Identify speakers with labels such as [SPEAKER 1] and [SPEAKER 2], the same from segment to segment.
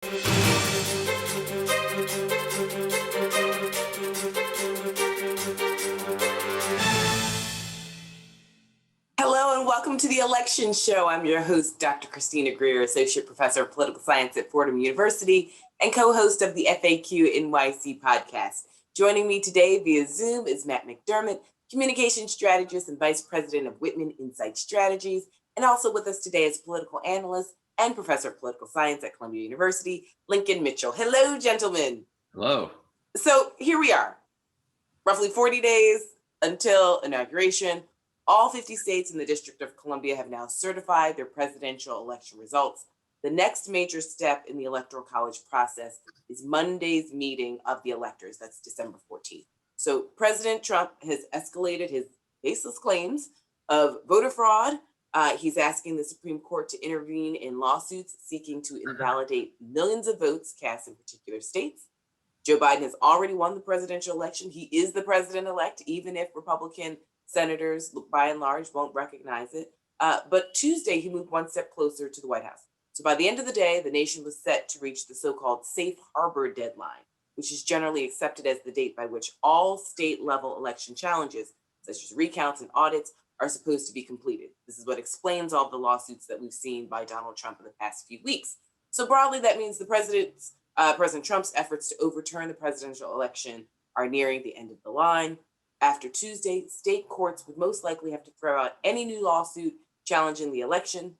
[SPEAKER 1] Hello and welcome to the Election Show. I'm your host, Dr. Christina Greer, Associate Professor of Political Science at Fordham University and co-host of the FAQ NYC podcast. Joining me today via Zoom is Matt McDermott, Communication Strategist and Vice President of Whitman Insight Strategies, and also with us today is political analyst and Professor of Political Science at Columbia University, Lincoln Mitchell. Hello, gentlemen.
[SPEAKER 2] Hello.
[SPEAKER 1] So here we are, roughly 40 days until inauguration. All 50 states in the District of Columbia have now certified their presidential election results. The next major step in the Electoral College process is Monday's meeting of the electors. That's December 14th. So President Trump has escalated his baseless claims of voter fraud. He's asking the Supreme Court to intervene in lawsuits seeking to invalidate millions of votes cast in particular states. Joe Biden has already won the presidential election. He is the president-elect, even if Republican senators, by and large, won't recognize it. But Tuesday, he moved one step closer to the White House. So by the end of the day, the nation was set to reach the so-called safe harbor deadline, which is generally accepted as the date by which all state-level election challenges, such as recounts and audits, are supposed to be completed. This is what explains all the lawsuits that we've seen by Donald Trump in the past few weeks. So broadly, that means the President Trump's efforts to overturn the presidential election are nearing the end of the line. After Tuesday, state courts would most likely have to throw out any new lawsuit challenging the election.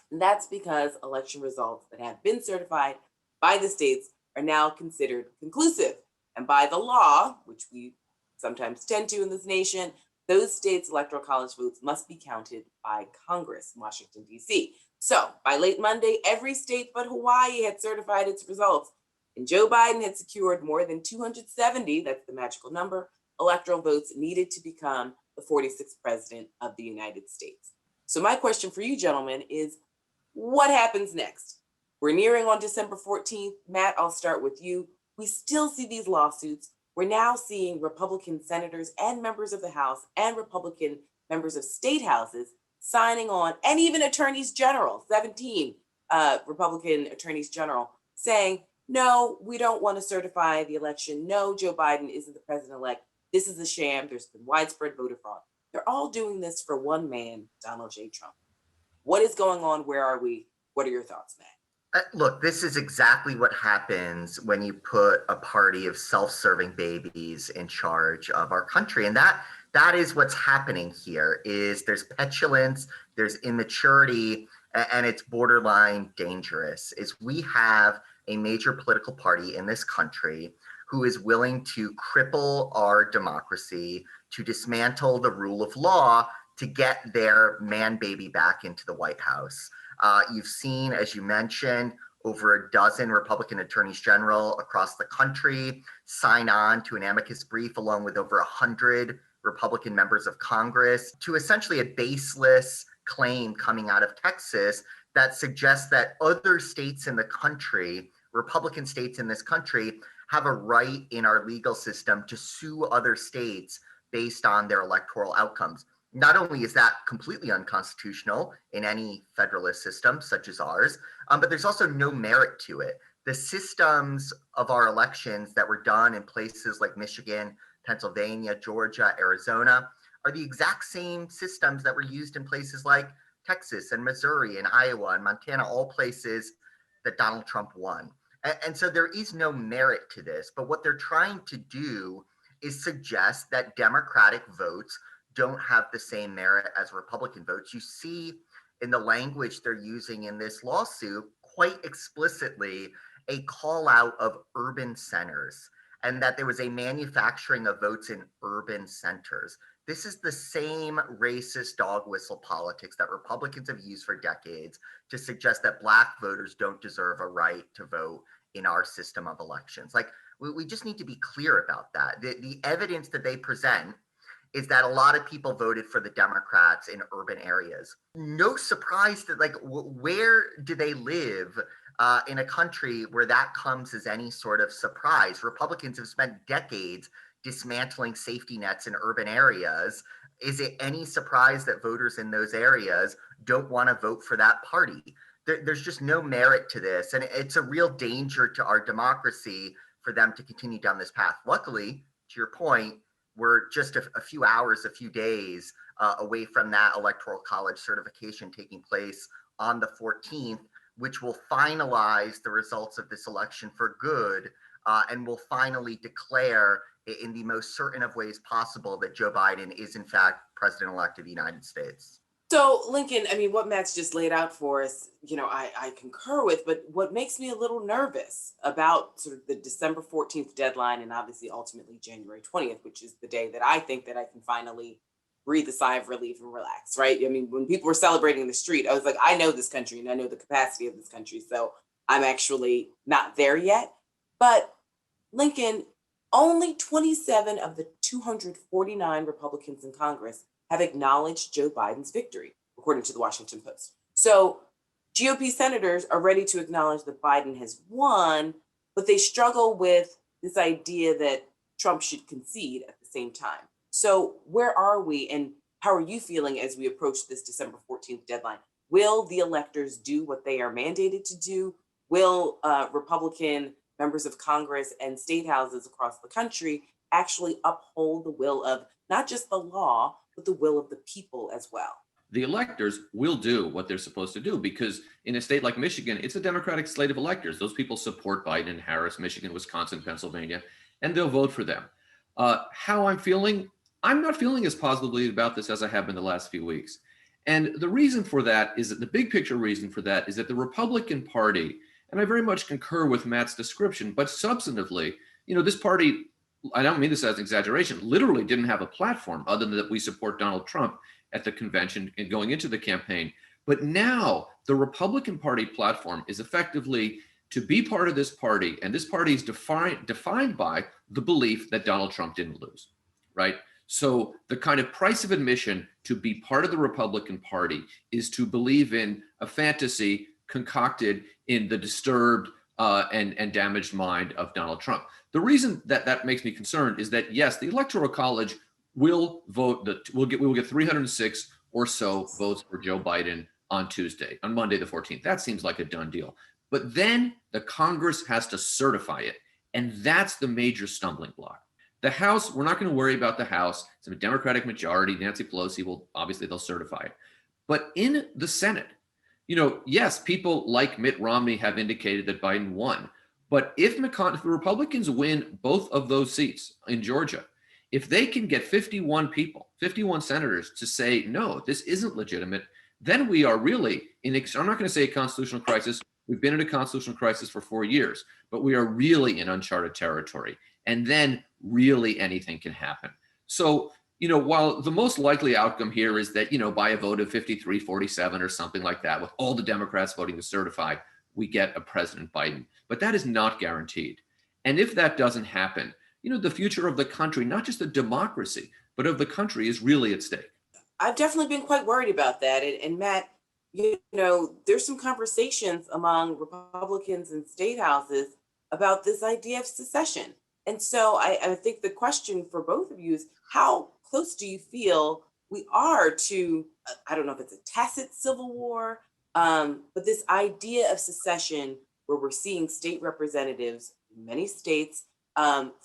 [SPEAKER 1] And that's because election results that have been certified by the states are now considered conclusive. And by the law, which we sometimes tend to in this nation, those states' electoral college votes must be counted by Congress in Washington, D.C. So by late Monday, every state but Hawaii had certified its results. And Joe Biden had secured more than 270, that's the magical number, electoral votes needed to become the 46th president of the United States. So my question for you, gentlemen, is what happens next? We're nearing on December 14th. Matt, I'll start with you. We still see these lawsuits. We're now seeing Republican senators and members of the House and Republican members of state houses signing on, and even attorneys general, 17 Republican attorneys general, saying, no, we don't want to certify the election. No, Joe Biden isn't the president-elect. This is a sham. There's been widespread voter fraud. They're all doing this for one man, Donald J. Trump. What is going on? Where are we? What are your thoughts, Matt?
[SPEAKER 3] Look, this is exactly what happens when you put a party of self-serving babies in charge of our country. And that is what's happening here. Is there's petulance, there's immaturity, and it's borderline dangerous. Is we have a major political party in this country who is willing to cripple our democracy, to dismantle the rule of law, to get their man baby back into the White House. You've seen, as you mentioned, over a dozen Republican attorneys general across the country sign on to an amicus brief, along with over 100 Republican members of Congress, to essentially a baseless claim coming out of Texas that suggests that other states in the country, Republican states in this country, have a right in our legal system to sue other states based on their electoral outcomes. Not only is that completely unconstitutional in any federalist system such as ours, but there's also no merit to it. The systems of our elections that were done in places like Michigan, Pennsylvania, Georgia, Arizona are the exact same systems that were used in places like Texas and Missouri and Iowa and Montana, all places that Donald Trump won. And so there is no merit to this, but what they're trying to do is suggest that Democratic votes don't have the same merit as Republican votes. You see in the language they're using in this lawsuit quite explicitly a call out of urban centers, and that there was a manufacturing of votes in urban centers. This is the same racist dog whistle politics that Republicans have used for decades to suggest that Black voters don't deserve a right to vote in our system of elections. Like, we just need to be clear about that. The evidence that they present is that a lot of people voted for the Democrats in urban areas. No surprise that, like, where do they live in a country where that comes as any sort of surprise? Republicans have spent decades dismantling safety nets in urban areas. Is it any surprise that voters in those areas don't want to vote for that party? there's just no merit to this. And it's a real danger to our democracy for them to continue down this path. Luckily, to your point, we're just a few hours, a few days away from that Electoral College certification taking place on the 14th, which will finalize the results of this election for good and will finally declare in the most certain of ways possible that Joe Biden is in fact president-elect of the United States.
[SPEAKER 1] So, Lincoln, I mean, what Matt's just laid out for us, I concur with, but what makes me a little nervous about sort of the December 14th deadline and obviously ultimately January 20th, which is the day that I think that I can finally breathe a sigh of relief and relax, right? I mean, when people were celebrating in the street, I was like, I know this country and I know the capacity of this country. So I'm actually not there yet. But Lincoln, only 27 of the 249 Republicans in Congress have acknowledged Joe Biden's victory, according to the Washington Post. So GOP senators are ready to acknowledge that Biden has won, but they struggle with this idea that Trump should concede at the same time. So where are we and how are you feeling as we approach this December 14th deadline? Will the electors do what they are mandated to do? Will Republican members of Congress and state houses across the country actually uphold the will of not just the law, but the will of the people as well?
[SPEAKER 2] The electors will do what they're supposed to do because in a state like Michigan, it's a Democratic slate of electors. Those people support Biden and Harris, Michigan, Wisconsin, Pennsylvania, and they'll vote for them. How I'm feeling, I'm not feeling as positively about this as I have been the last few weeks. And the reason for that is that the big picture reason for that is that the Republican Party, and I very much concur with Matt's description, but substantively, this party, I don't mean this as an exaggeration, literally didn't have a platform other than that we support Donald Trump at the convention and going into the campaign. But now the Republican Party platform is effectively to be part of this party, and this party is defined by the belief that Donald Trump didn't lose, right? So the kind of price of admission to be part of the Republican Party is to believe in a fantasy concocted in the disturbed and damaged mind of Donald Trump. The reason that that makes me concerned is that, yes, the Electoral College will vote, we will get 306 or so votes for Joe Biden on Monday the 14th. That seems like a done deal. But then the Congress has to certify it. And that's the major stumbling block. The House, we're not going to worry about the House. It's a Democratic majority. Nancy Pelosi will, obviously they'll certify it. But in the Senate, yes, people like Mitt Romney have indicated that Biden won. But if the Republicans win both of those seats in Georgia, if they can get 51 senators to say, no, this isn't legitimate, then we are really I'm not going to say a constitutional crisis. We've been in a constitutional crisis for 4 years, but we are really in uncharted territory. And then really anything can happen. So, while the most likely outcome here is that, by a vote of 53-47 or something like that, with all the Democrats voting to certify, we get a President Biden. But that is not guaranteed. And if that doesn't happen, the future of the country, not just the democracy, but of the country is really at stake.
[SPEAKER 1] I've definitely been quite worried about that. And Matt, there's some conversations among Republicans and state houses about this idea of secession. And so I think the question for both of you is, how close do you feel we are to, I don't know if it's a tacit civil war, but this idea of secession where we're seeing state representatives in many states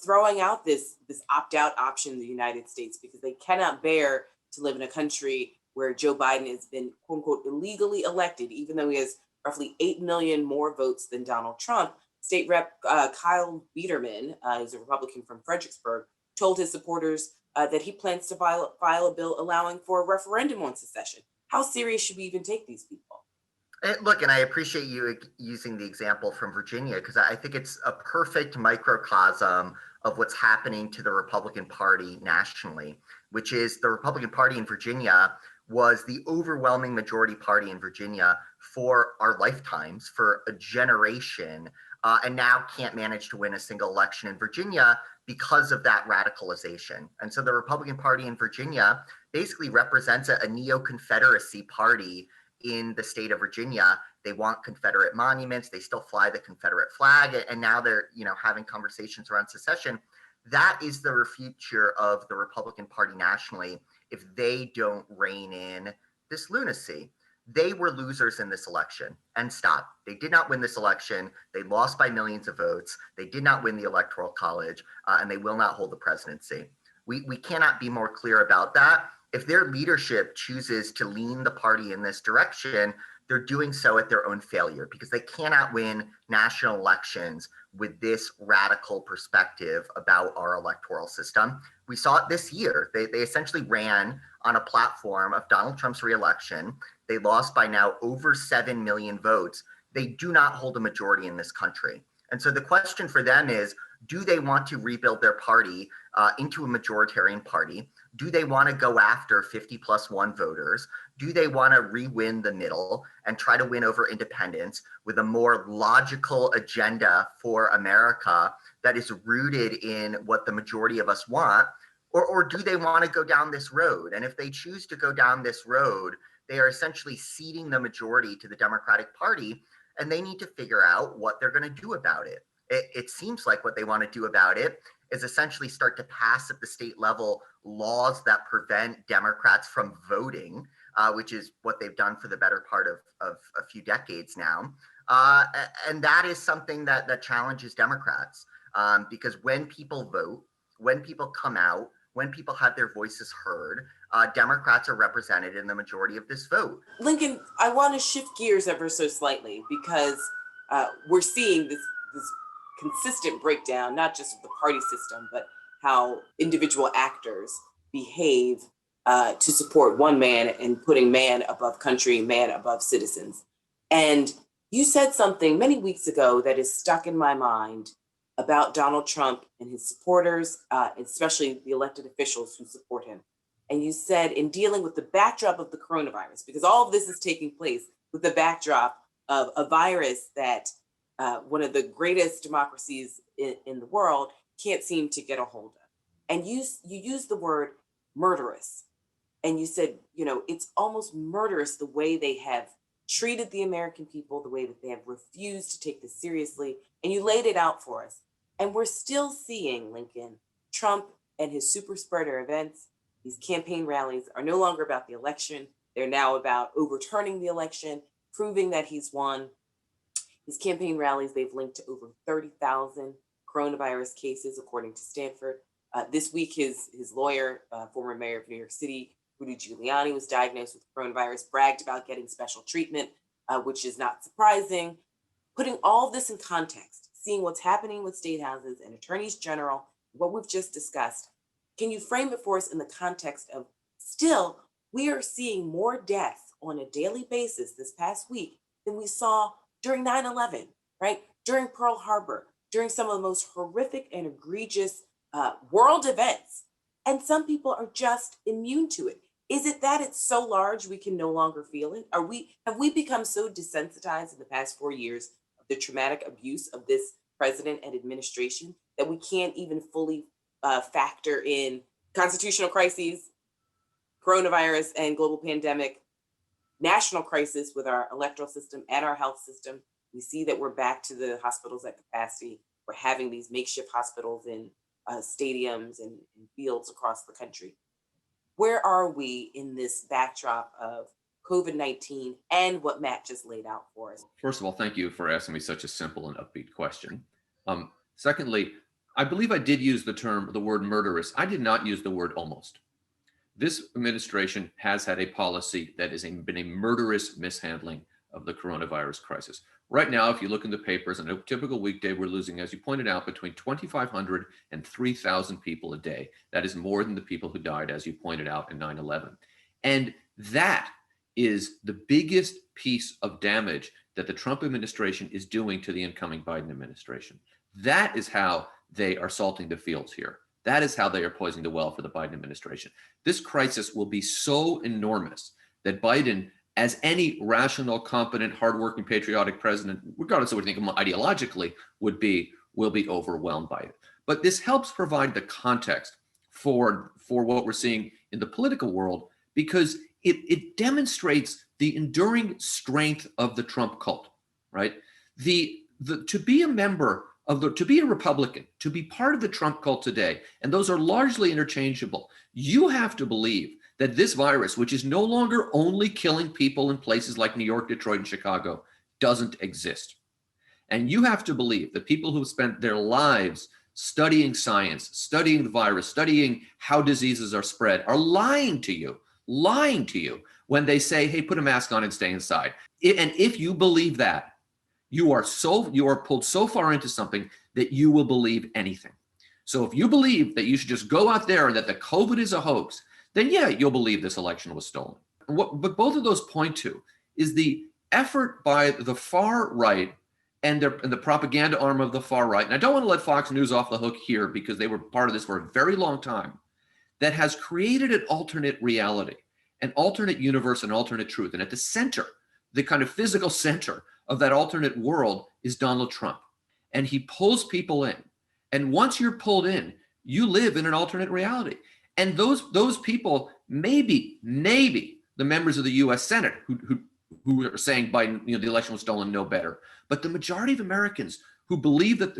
[SPEAKER 1] throwing out this opt-out option in the United States because they cannot bear to live in a country where Joe Biden has been, quote unquote, illegally elected, even though he has roughly 8 million more votes than Donald Trump. State Rep Kyle Biederman, who's a Republican from Fredericksburg, told his supporters that he plans to file a bill allowing for a referendum on secession. How serious should we even take these people?
[SPEAKER 3] Look, and I appreciate you using the example from Virginia, because I think it's a perfect microcosm of what's happening to the Republican Party nationally, which is the Republican Party in Virginia was the overwhelming majority party in Virginia for our lifetimes, for a generation, and now can't manage to win a single election in Virginia because of that radicalization. And so the Republican Party in Virginia basically represents a neo-Confederacy party in the state of Virginia. They want Confederate monuments. They still fly the Confederate flag. And now they're, having conversations around secession. That is the future of the Republican Party nationally if they don't rein in this lunacy. they were losers in this election, and stop. They did not win this election. They lost by millions of votes. They did not win the Electoral College, and they will not hold the presidency. We cannot be more clear about that. If their leadership chooses to lean the party in this direction, they're doing so at their own failure, because they cannot win national elections with this radical perspective about our electoral system. We saw it this year. They essentially ran on a platform of Donald Trump's reelection. They lost by now over 7 million votes. They do not hold a majority in this country. And so the question for them is, do they want to rebuild their party into a majoritarian party? Do they want to go after 50+1 voters? Do they want to re-win the middle and try to win over independents with a more logical agenda for America that is rooted in what the majority of us want? Or do they want to go down this road? And if they choose to go down this road, they are essentially ceding the majority to the Democratic Party, and they need to figure out what they're going to do about it. It seems like what they want to do about it is essentially start to pass at the state level laws that prevent Democrats from voting, which is what they've done for the better part of a few decades now. And that is something that challenges Democrats, because when people vote, when people come out, when people have their voices heard, Democrats are represented in the majority of this vote.
[SPEAKER 1] Lincoln, I want to shift gears ever so slightly, because we're seeing this consistent breakdown, not just of the party system, but how individual actors behave to support one man and putting man above country, man above citizens. And you said something many weeks ago that is stuck in my mind about Donald Trump and his supporters, especially the elected officials who support him. And you said, in dealing with the backdrop of the coronavirus, because all of this is taking place with the backdrop of a virus that one of the greatest democracies in the world can't seem to get a hold of. And you used the word murderous. And you said, it's almost murderous the way they have treated the American people, the way that they have refused to take this seriously. And you laid it out for us. And we're still seeing, Lincoln, Trump and his super spreader events, these campaign rallies are no longer about the election. They're now about overturning the election, proving that he's won. His campaign rallies, they've linked to over 30,000 coronavirus cases, according to Stanford. This week, his lawyer, former mayor of New York City, Rudy Giuliani, was diagnosed with coronavirus, bragged about getting special treatment, which is not surprising. Putting all of this in context, seeing what's happening with state houses and attorneys general, what we've just discussed, can you frame it for us in the context of still, we are seeing more deaths on a daily basis this past week than we saw during 9/11, right? During Pearl Harbor, during some of the most horrific and egregious world events. And some people are just immune to it. Is it that it's so large we can no longer feel it? Have we become so desensitized in the past 4 years of the traumatic abuse of this president and administration that we can't even fully factor in constitutional crises, coronavirus and global pandemic, national crisis with our electoral system and our health system? We see that we're back to the hospitals at capacity. We're having these makeshift hospitals in stadiums and fields across the country. Where are we in this backdrop of COVID-19 and what Matt just laid out for us?
[SPEAKER 2] First of all, thank you for asking me such a simple and upbeat question. Secondly, I believe I did use the word murderous. I did not use the word almost. This administration has had a policy that has been a murderous mishandling of the coronavirus crisis. Right now, if you look in the papers, on a typical weekday, we're losing, as you pointed out, between 2,500 and 3,000 people a day. That is more than the people who died, as you pointed out, in 9/11. And that is the biggest piece of damage that the Trump administration is doing to the incoming Biden administration. That is how they are salting the fields here. That is how they are poisoning the well for the Biden administration. This crisis will be so enormous that Biden, as any rational, competent, hardworking, patriotic president, regardless of what you think of him ideologically, will be overwhelmed by it. But this helps provide the context for what we're seeing in the political world, because it demonstrates the enduring strength of the Trump cult, right? To be a member to be a Republican, to be part of the Trump cult today, and those are largely interchangeable, you have to believe that this virus, which is no longer only killing people in places like New York, Detroit, and Chicago, doesn't exist. And you have to believe that people who have spent their lives studying science, studying the virus, studying how diseases are spread, are lying to you when they say, hey, put a mask on and stay inside. And if you believe that, you are pulled so far into something that you will believe anything. So if you believe that you should just go out there and that the COVID is a hoax, then yeah, you'll believe this election was stolen. But both of those point to is the effort by the far right and the propaganda arm of the far right. And I don't want to let Fox News off the hook here because they were part of this for a very long time, that has created an alternate reality, an alternate universe, an alternate truth. And at the center, the kind of physical center of that alternate world is Donald Trump. And he pulls people in. And once you're pulled in, you live in an alternate reality. And those people, maybe the members of the U.S. Senate who are saying Biden, the election was stolen, know better. But the majority of Americans who believe that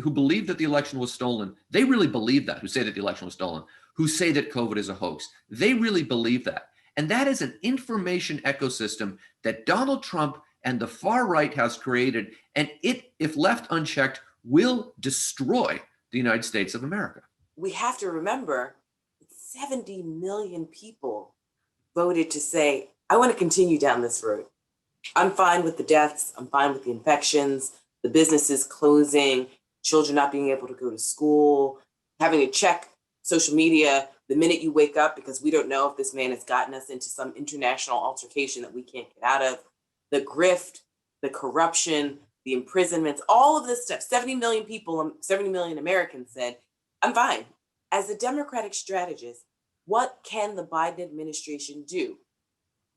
[SPEAKER 2] the election was stolen, they really believe that, who say that the election was stolen, who say that COVID is a hoax, they really believe that. And that is an information ecosystem that Donald Trump and the far right has created. And it, if left unchecked, will destroy the United States of America.
[SPEAKER 1] We have to remember 70 million people voted to say, I want to continue down this road. I'm fine with the deaths. I'm fine with the infections, the businesses closing, children not being able to go to school, having to check social media the minute you wake up because we don't know if this man has gotten us into some international altercation that we can't get out of. The grift, the corruption, the imprisonments, all of this stuff. 70 million people, 70 million Americans said, I'm fine. As a Democratic strategist, what can the Biden administration do?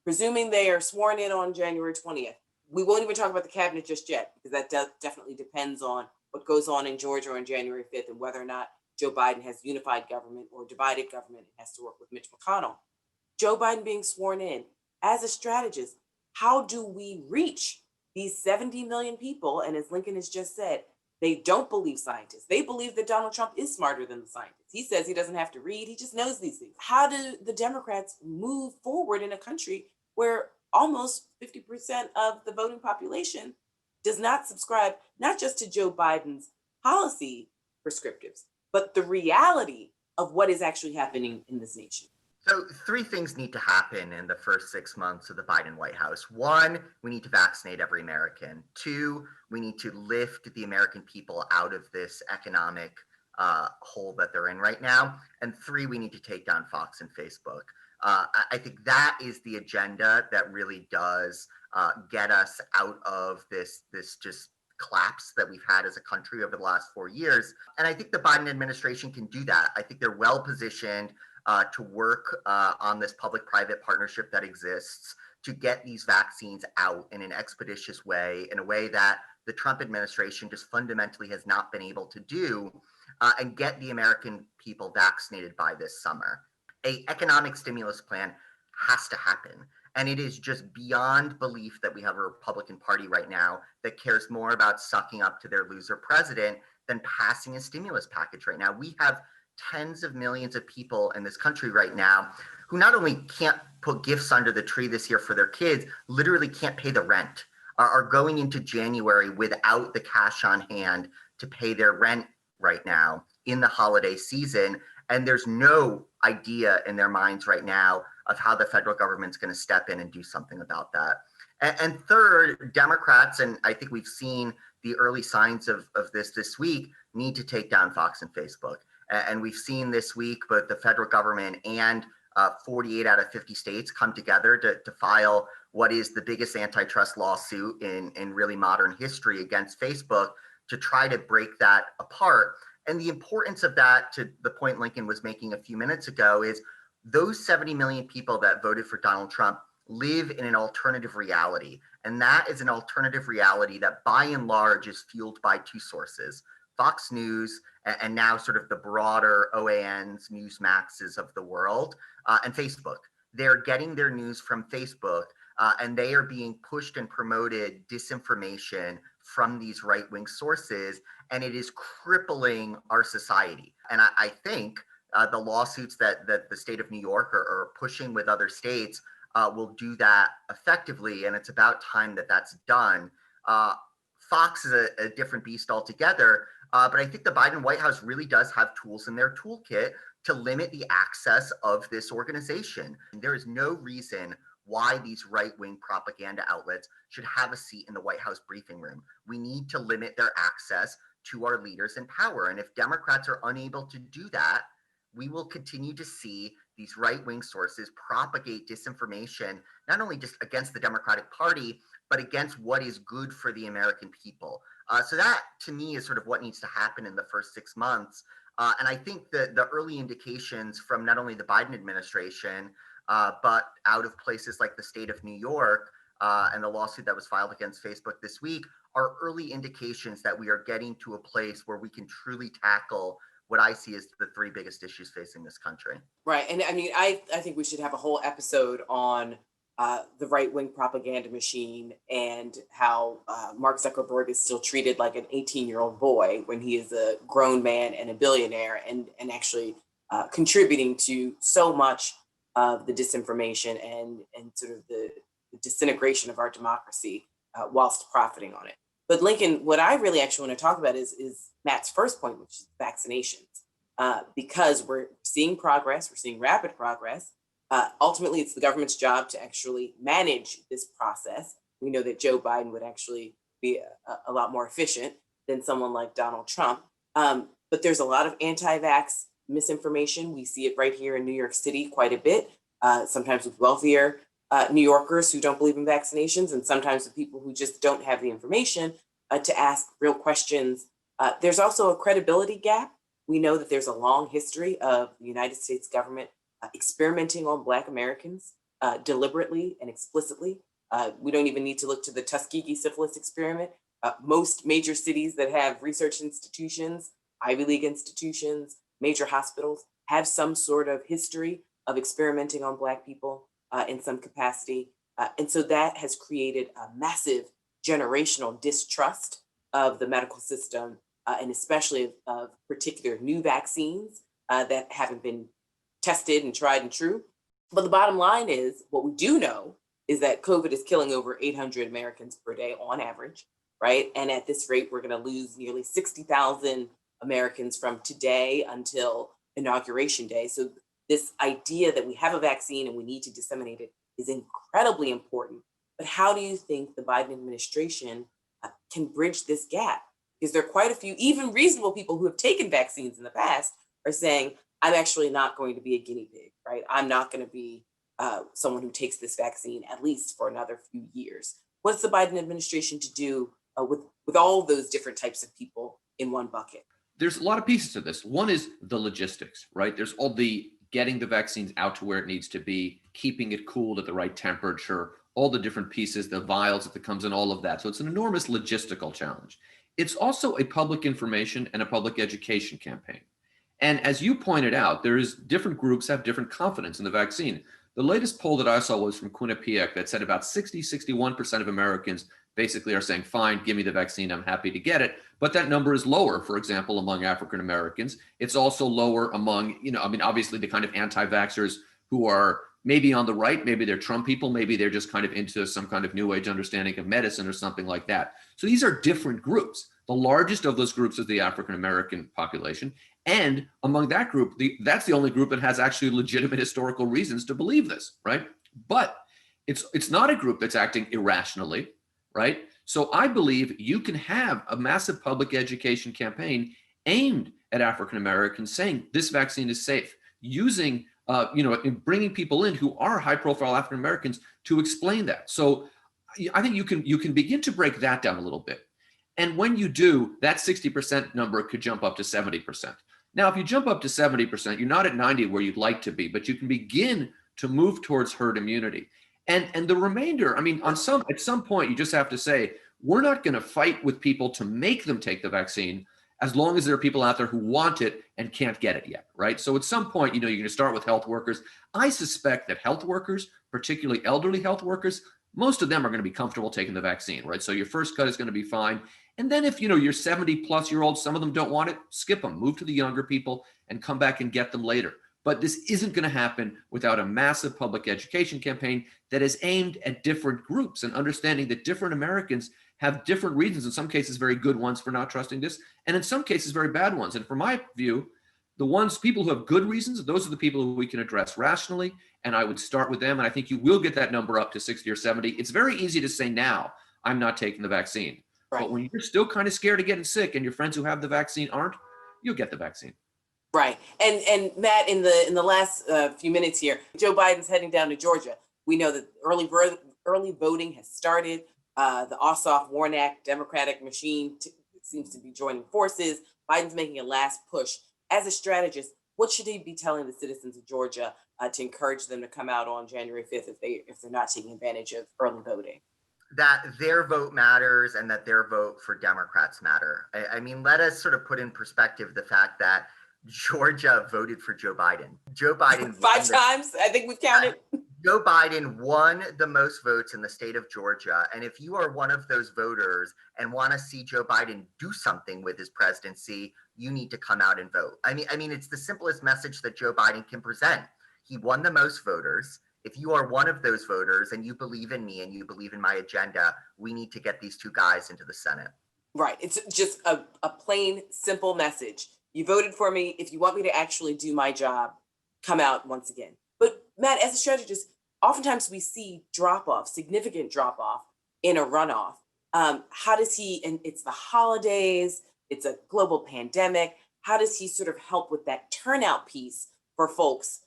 [SPEAKER 1] Presuming they are sworn in on January 20th. We won't even talk about the cabinet just yet, because that definitely depends on what goes on in Georgia on January 5th and whether or not Joe Biden has unified government or divided government and has to work with Mitch McConnell. Joe Biden being sworn in, as a strategist, how do we reach these 70 million people? And as Lincoln has just said, they don't believe scientists. They believe that Donald Trump is smarter than the scientists. He says he doesn't have to read. He just knows these things. How do the Democrats move forward in a country where almost 50% of the voting population does not subscribe, not just to Joe Biden's policy prescriptives, but the reality of what is actually happening in this nation?
[SPEAKER 3] So 3 things need to happen in the first 6 months of the Biden White House. 1, we need to vaccinate every American. 2, we need to lift the American people out of this economic hole that they're in right now. And 3, we need to take down Fox and Facebook. I think that is the agenda that really does get us out of this just collapse that we've had as a country over the last 4 years. And I think the Biden administration can do that. I think they're well positioned to work on this public-private partnership that exists to get these vaccines out in an expeditious way, in a way that the Trump administration just fundamentally has not been able to do, and get the American people vaccinated by this summer. An economic stimulus plan has to happen. And it is just beyond belief that we have a Republican Party right now that cares more about sucking up to their loser president than passing a stimulus package right now. We have tens of millions of people in this country right now who not only can't put gifts under the tree this year for their kids, literally can't pay the rent, are going into January without the cash on hand to pay their rent right now in the holiday season. And there's no idea in their minds right now of how the federal government's going to step in and do something about that. And third, Democrats, and I think we've seen the early signs of this week, need to take down Fox and Facebook. And we've seen this week both the federal government and 48 out of 50 states come together to file what is the biggest antitrust lawsuit in really modern history against Facebook to try to break that apart. And the importance of that, to the point Lincoln was making a few minutes ago, is those 70 million people that voted for Donald Trump live in an alternative reality. And that is an alternative reality that by and large is fueled by 2 sources: Fox News and now sort of the broader OANs, Newsmaxes of the world, and Facebook. They're getting their news from Facebook, and they are being pushed and promoted disinformation from these right-wing sources, and it is crippling our society. And I think the lawsuits that the state of New York are pushing with other states will do that effectively, and it's about time that that's done. Fox is a different beast altogether, but I think the Biden White House really does have tools in their toolkit to limit the access of this organization. There is no reason why these right-wing propaganda outlets should have a seat in the White House briefing room. We need to limit their access to our leaders in power. And if Democrats are unable to do that, we will continue to see these right-wing sources propagate disinformation, not only just against the Democratic Party, but against what is good for the American people. So that, to me, is sort of what needs to happen in the first 6 months. And I think that the early indications from not only the Biden administration, but out of places like the state of New York and the lawsuit that was filed against Facebook this week are early indications that we are getting to a place where we can truly tackle what I see as the three biggest issues facing this country.
[SPEAKER 1] Right. And I mean, I think we should have a whole episode on the right-wing propaganda machine and how Mark Zuckerberg is still treated like an 18-year-old boy when he is a grown man and a billionaire and actually contributing to so much of the disinformation and sort of the disintegration of our democracy whilst profiting on it. But Lincoln, what I really actually want to talk about is Matt's first point, which is vaccinations, because we're seeing progress, we're seeing rapid progress. Ultimately, it's the government's job to actually manage this process. We know that Joe Biden would actually be a lot more efficient than someone like Donald Trump. But there's a lot of anti-vax misinformation. We see it right here in New York City quite a bit, sometimes with wealthier New Yorkers who don't believe in vaccinations, and sometimes with people who just don't have the information to ask real questions. There's also a credibility gap. We know that there's a long history of the United States government experimenting on Black Americans deliberately and explicitly. We don't even need to look to the Tuskegee syphilis experiment. Most major cities that have research institutions, Ivy League institutions, major hospitals have some sort of history of experimenting on Black people in some capacity. And so that has created a massive generational distrust of the medical system, and especially of particular new vaccines that haven't been tested and tried and true. But the bottom line is, what we do know is that COVID is killing over 800 Americans per day on average, right? And at this rate, we're going to lose nearly 60,000 Americans from today until Inauguration Day. So this idea that we have a vaccine and we need to disseminate it is incredibly important. But how do you think the Biden administration can bridge this gap? Because there are quite a few, even reasonable people who have taken vaccines in the past are saying, I'm actually not going to be a guinea pig, right? I'm not going to be someone who takes this vaccine at least for another few years. What's the Biden administration to do with all of those different types of people in one bucket?
[SPEAKER 2] There's a lot of pieces to this. One is the logistics, right? There's all the getting the vaccines out to where it needs to be, keeping it cooled at the right temperature, all the different pieces, the vials that comes in, all of that. So it's an enormous logistical challenge. It's also a public information and a public education campaign. And as you pointed out, different groups have different confidence in the vaccine. The latest poll that I saw was from Quinnipiac that said about 61% of Americans basically are saying, fine, give me the vaccine, I'm happy to get it. But that number is lower, for example, among African Americans. It's also lower among, obviously the kind of anti-vaxxers who are maybe on the right, maybe they're Trump people, maybe they're just kind of into some kind of new age understanding of medicine or something like that. So these are different groups. The largest of those groups is the African American population. And among that group, that's the only group that has actually legitimate historical reasons to believe this, right? But it's not a group that's acting irrationally, right? So I believe you can have a massive public education campaign aimed at African Americans saying this vaccine is safe, using, bringing people in who are high-profile African Americans to explain that. So I think you can begin to break that down a little bit. And when you do, that 60% number could jump up to 70%. Now, if you jump up to 70%, you're not at 90 where you'd like to be, but you can begin to move towards herd immunity. And the remainder, at some point, you just have to say, we're not going to fight with people to make them take the vaccine as long as there are people out there who want it and can't get it yet, right? So at some point, you're going to start with health workers. I suspect that health workers, particularly elderly health workers, most of them are going to be comfortable taking the vaccine, right? So your first cut is going to be fine. And then if, you're 70-plus-year-old, some of them don't want it, skip them, move to the younger people and come back and get them later. But this isn't going to happen without a massive public education campaign that is aimed at different groups and understanding that different Americans have different reasons, in some cases very good ones for not trusting this, and in some cases very bad ones. And from my view, people who have good reasons, those are the people who we can address rationally, and I would start with them. And I think you will get that number up to 60 or 70. It's very easy to say now, I'm not taking the vaccine.
[SPEAKER 1] Right.
[SPEAKER 2] But when you're still kind of scared of getting sick and your friends who have the vaccine aren't, you'll get the vaccine.
[SPEAKER 1] Right. And Matt, in the last few minutes here, Joe Biden's heading down to Georgia. We know that early voting has started. The Ossoff-Warnock Democratic machine seems to be joining forces. Biden's making a last push. As a strategist, what should he be telling the citizens of Georgia to encourage them to come out on January 5th if they're not taking advantage of early voting?
[SPEAKER 3] That their vote matters and that their vote for Democrats matter. I mean, let us sort of put in perspective the fact that Georgia voted for Joe Biden. Joe Biden
[SPEAKER 1] 5 times, I think we've counted.
[SPEAKER 3] Joe Biden won the most votes in the state of Georgia. And if you are one of those voters and want to see Joe Biden do something with his presidency, you need to come out and vote. I mean, it's the simplest message that Joe Biden can present. He won the most voters. If you are one of those voters and you believe in me and you believe in my agenda, we need to get these 2 guys into the Senate.
[SPEAKER 1] Right. It's just a plain, simple message. You voted for me. If you want me to actually do my job, come out once again. But Matt, as a strategist, oftentimes we see significant drop off in a runoff. How does he, and it's the holidays, it's a global pandemic, how does he sort of help with that turnout piece for folks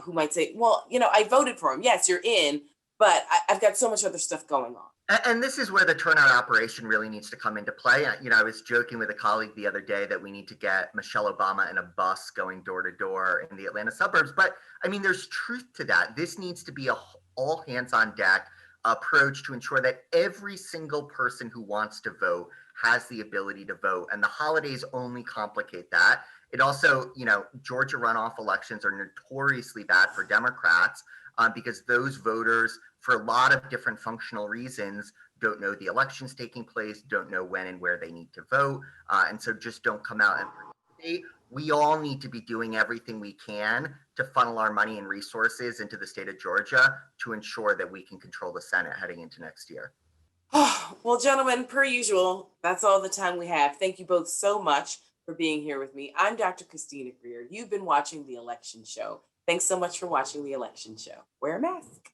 [SPEAKER 1] who might say, well, I voted for him. Yes, you're in, but I've got so much other stuff going on.
[SPEAKER 3] And this is where the turnout operation really needs to come into play. I was joking with a colleague the other day that we need to get Michelle Obama in a bus going door to door in the Atlanta suburbs. But I mean, there's truth to that. This needs to be a all hands on deck approach to ensure that every single person who wants to vote has the ability to vote. And the holidays only complicate that. It also, Georgia runoff elections are notoriously bad for Democrats because those voters, for a lot of different functional reasons, don't know the election's taking place, don't know when and where they need to vote, and so just don't come out and participate. We all need to be doing everything we can to funnel our money and resources into the state of Georgia to ensure that we can control the Senate heading into next year.
[SPEAKER 1] Well, gentlemen, per usual, that's all the time we have. Thank you both so much for being here with me. I'm Dr. Christina Greer. You've been watching The Election Show. Thanks so much for watching The Election Show. Wear a mask.